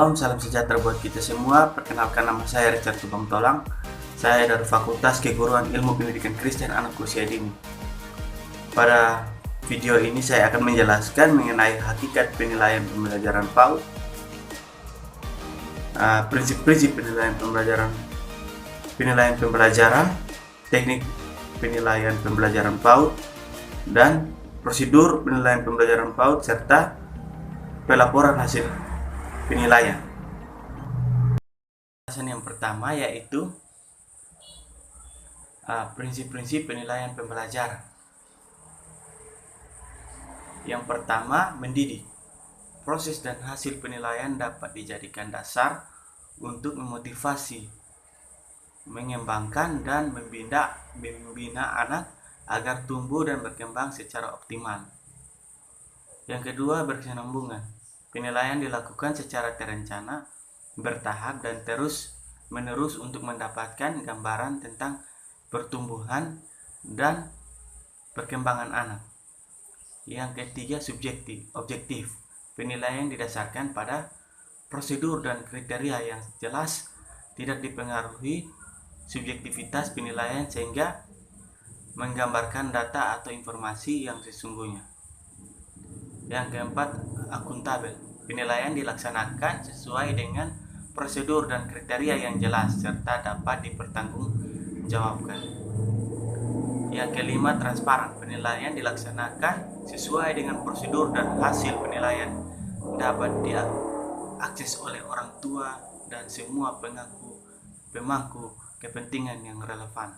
Salam sejahtera buat kita semua. Perkenalkan, nama saya Richard Tubang Tolang. Saya dari Fakultas Keguruan Ilmu Pendidikan Kristen Anak Usia Dini. Pada video ini saya akan menjelaskan mengenai hakikat penilaian pembelajaran PAUD, prinsip-prinsip penilaian pembelajaran, teknik penilaian pembelajaran PAUD, dan prosedur penilaian pembelajaran PAUD serta pelaporan hasil penilaian. Yang pertama yaitu prinsip-prinsip penilaian pembelajaran. Yang pertama, mendidik. Proses dan hasil penilaian dapat dijadikan dasar untuk memotivasi, mengembangkan, dan membina anak agar tumbuh dan berkembang secara optimal. Yang kedua, berkesinambungan. Penilaian dilakukan secara terencana, bertahap, dan terus-menerus untuk mendapatkan gambaran tentang pertumbuhan dan perkembangan anak. Yang ketiga, objektif. Penilaian didasarkan pada prosedur dan kriteria yang jelas, tidak dipengaruhi subjektivitas penilaian sehingga menggambarkan data atau informasi yang sesungguhnya. Yang keempat, akuntabel. Penilaian dilaksanakan sesuai dengan prosedur dan kriteria yang jelas serta dapat dipertanggungjawabkan. Yang kelima, transparan. Penilaian dilaksanakan sesuai dengan prosedur dan hasil penilaian dapat diakses oleh orang tua dan semua pemangku kepentingan yang relevan.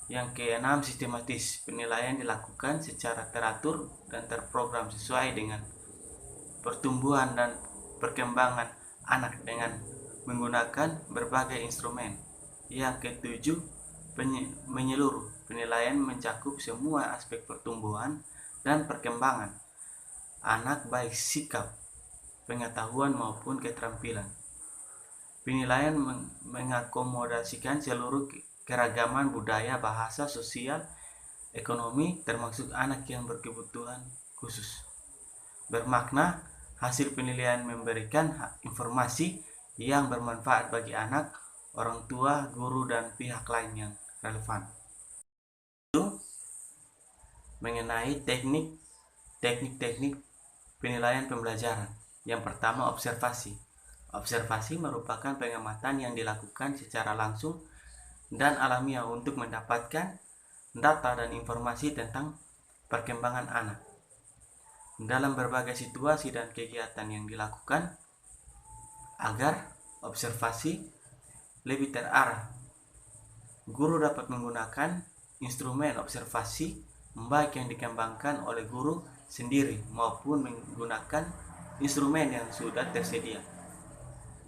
Yang keenam, sistematis. Penilaian dilakukan secara teratur dan terprogram sesuai dengan pertumbuhan dan perkembangan anak dengan menggunakan berbagai instrumen. Yang ketujuh, menyeluruh. Penilaian mencakup semua aspek pertumbuhan dan perkembangan anak, baik sikap, pengetahuan maupun keterampilan. Penilaian mengakomodasikan seluruh keragaman budaya, bahasa, sosial, ekonomi, termasuk anak yang berkebutuhan khusus. Bermakna, hasil penilaian memberikan informasi yang bermanfaat bagi anak, orang tua, guru, dan pihak lain yang relevan. Itu mengenai teknik penilaian pembelajaran. Yang pertama, observasi. Observasi merupakan pengamatan yang dilakukan secara langsung dan alamiah untuk mendapatkan data dan informasi tentang perkembangan anak. Dalam berbagai situasi dan kegiatan yang dilakukan agar observasi lebih terarah, guru dapat menggunakan instrumen observasi baik yang dikembangkan oleh guru sendiri maupun menggunakan instrumen yang sudah tersedia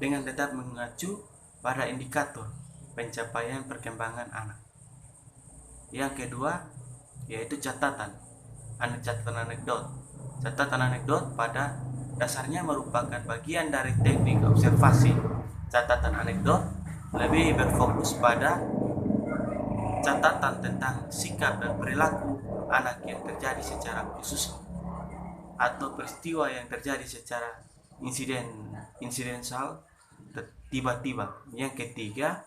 dengan tetap mengacu pada indikator pencapaian perkembangan anak. Yang kedua yaitu catatan anekdot. Catatan anekdot pada dasarnya merupakan bagian dari teknik observasi. Catatan anekdot lebih berfokus pada catatan tentang sikap dan perilaku anak yang terjadi secara khusus atau peristiwa yang terjadi secara insidensal tiba-tiba. Yang ketiga,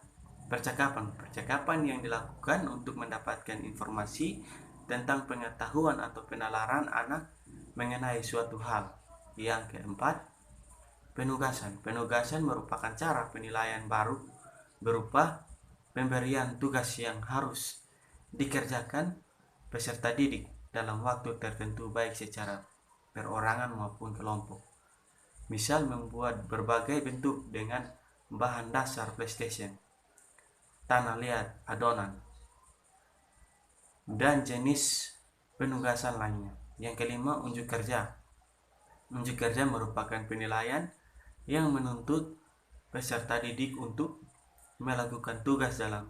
percakapan yang dilakukan untuk mendapatkan informasi tentang pengetahuan atau penalaran anak mengenai suatu hal. Yang keempat, penugasan merupakan cara penilaian baru berupa pemberian tugas yang harus dikerjakan peserta didik dalam waktu tertentu baik secara perorangan maupun kelompok. Misal membuat berbagai bentuk dengan bahan dasar PlayStation, tanah liat, adonan, dan jenis penugasan lainnya. Yang kelima, unjuk kerja. Unjuk kerja merupakan penilaian yang menuntut peserta didik untuk melakukan tugas dalam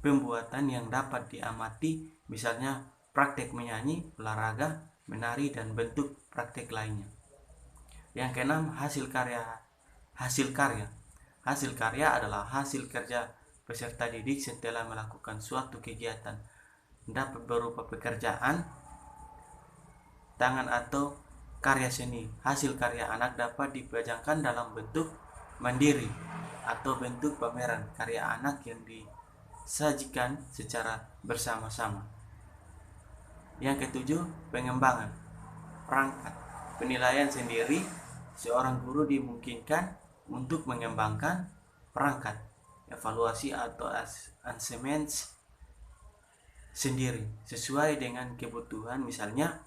pembuatan yang dapat diamati, misalnya praktek menyanyi, olahraga, menari, dan bentuk praktek lainnya. Yang keenam, hasil karya. Hasil karya adalah hasil kerja peserta didik setelah melakukan suatu kegiatan. Dapat berupa pekerjaan tangan atau karya seni. Hasil karya anak dapat dipajangkan dalam bentuk mandiri atau bentuk pameran karya anak yang disajikan secara bersama-sama. Yang ketujuh, pengembangan perangkat. Penilaian sendiri, seorang guru dimungkinkan untuk mengembangkan perangkat, evaluasi atau assignment sendiri sesuai dengan kebutuhan, misalnya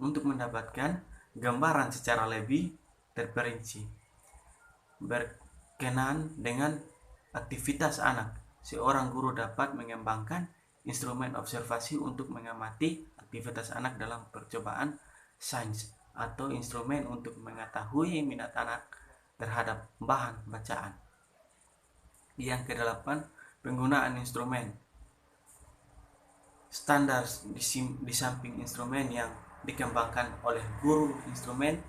untuk mendapatkan gambaran secara lebih terperinci berkenan dengan aktivitas anak. Seorang guru dapat mengembangkan instrumen observasi untuk mengamati aktivitas anak dalam percobaan sains atau instrumen untuk mengetahui minat anak terhadap bahan bacaan. Yang kedelapan, penggunaan instrumen standar. Di samping instrumen yang dikembangkan oleh guru, instrumen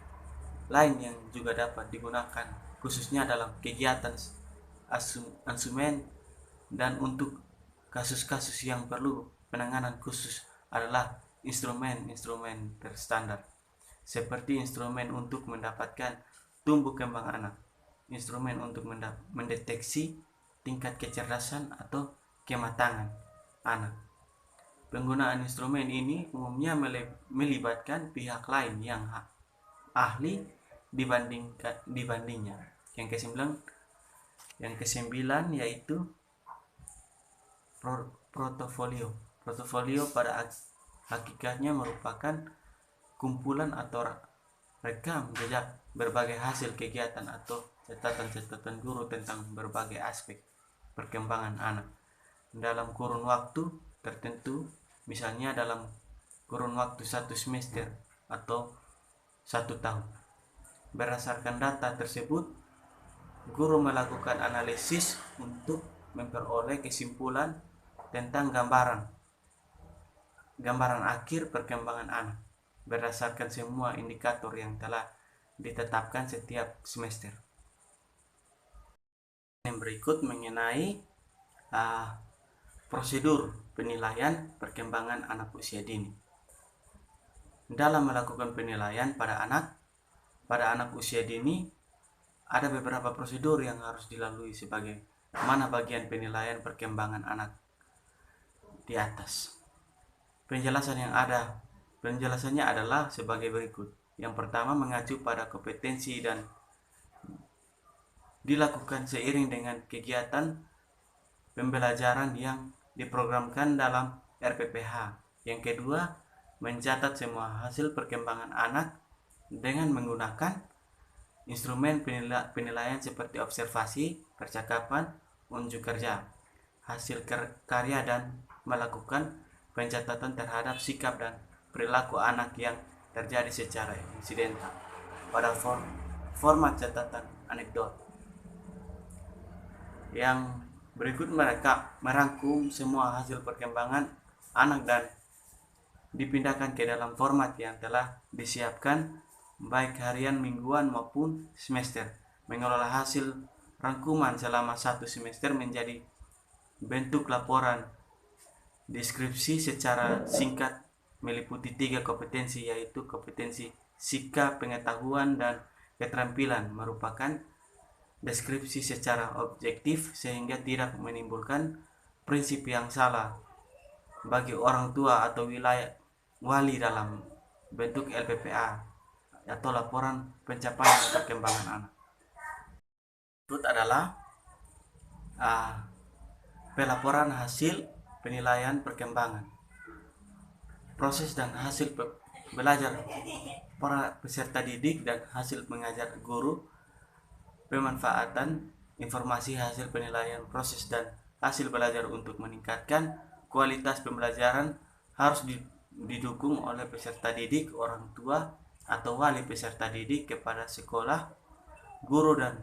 lain yang juga dapat digunakan khususnya dalam kegiatan asumen dan untuk kasus-kasus yang perlu penanganan khusus adalah instrumen-instrumen terstandar, seperti instrumen untuk mendapatkan tumbuh kembang anak, instrumen untuk mendeteksi tingkat kecerdasan atau kematangan anak. Penggunaan instrumen ini umumnya melibatkan pihak lain yang ahli dibandingnya. Yang kesembilan yaitu portofolio. Portofolio pada hakikatnya merupakan kumpulan atau rekam jejak berbagai hasil kegiatan atau catatan-catatan guru tentang berbagai aspek perkembangan anak dalam kurun waktu tertentu, misalnya dalam kurun waktu 1 semester atau 1 tahun. Berdasarkan data tersebut, guru melakukan analisis untuk memperoleh kesimpulan tentang gambaran akhir perkembangan anak berdasarkan semua indikator yang telah ditetapkan setiap semester. Yang berikut mengenai prosedur penilaian perkembangan anak usia dini. Dalam melakukan penilaian pada anak usia dini, ada beberapa prosedur yang harus dilalui sebagai mana bagian penilaian perkembangan anak di atas. Penjelasannya adalah sebagai berikut. Yang pertama, mengacu pada kompetensi dan dilakukan seiring dengan kegiatan pembelajaran yang diprogramkan dalam RPPH. Yang kedua, mencatat semua hasil perkembangan anak dengan menggunakan instrumen penilaian seperti observasi, percakapan, unjuk kerja, hasil karya, dan melakukan pencatatan terhadap sikap dan perilaku anak yang terjadi secara insidental pada format catatan anekdot. Yang berikut mereka merangkum semua hasil perkembangan anak dan dipindahkan ke dalam format yang telah disiapkan baik harian, mingguan maupun semester. Mengelola hasil rangkuman selama 1 semester menjadi bentuk laporan deskripsi secara singkat meliputi 3 kompetensi, yaitu kompetensi sikap, pengetahuan, dan keterampilan. Merupakan deskripsi secara objektif sehingga tidak menimbulkan prinsip yang salah bagi orang tua atau wali dalam bentuk LPPA atau laporan pencapaian perkembangan anak. Itu adalah pelaporan hasil penilaian perkembangan, proses dan hasil belajar para peserta didik dan hasil mengajar guru, pemanfaatan informasi hasil penilaian, proses dan hasil belajar untuk meningkatkan kualitas pembelajaran harus didukung oleh peserta didik, orang tua atau wali peserta didik kepada sekolah, guru, dan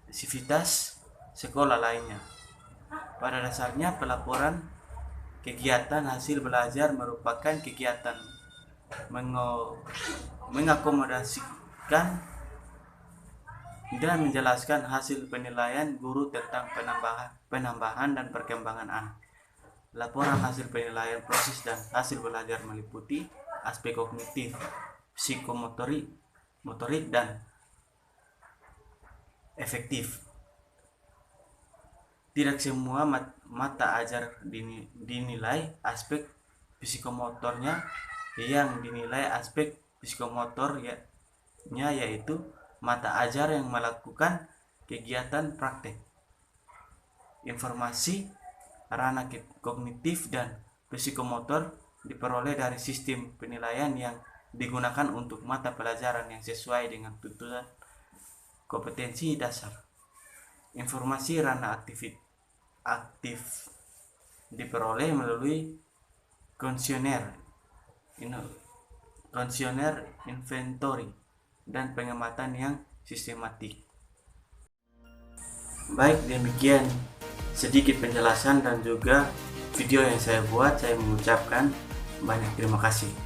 sivitas sekolah lainnya. Pada dasarnya, pelaporan kegiatan hasil belajar merupakan kegiatan mengakomodasikan dan menjelaskan hasil penilaian guru tentang penambahan dan perkembangan anak. Laporan hasil penilaian, proses dan hasil belajar meliputi aspek kognitif, psikomotorik, motorik, dan efektif. Tidak semua mata ajar dinilai aspek psikomotornya. Yang dinilai aspek psikomotornya yaitu mata ajar yang melakukan kegiatan praktek. Informasi ranah kognitif dan psikomotor diperoleh dari sistem penilaian yang digunakan untuk mata pelajaran yang sesuai dengan tuntutan kompetensi dasar. Informasi ranah aktif diperoleh melalui kuesioner inventory dan pengamatan yang sistematik. Baik, demikian sedikit penjelasan dan juga video yang saya buat. Saya mengucapkan banyak terima kasih.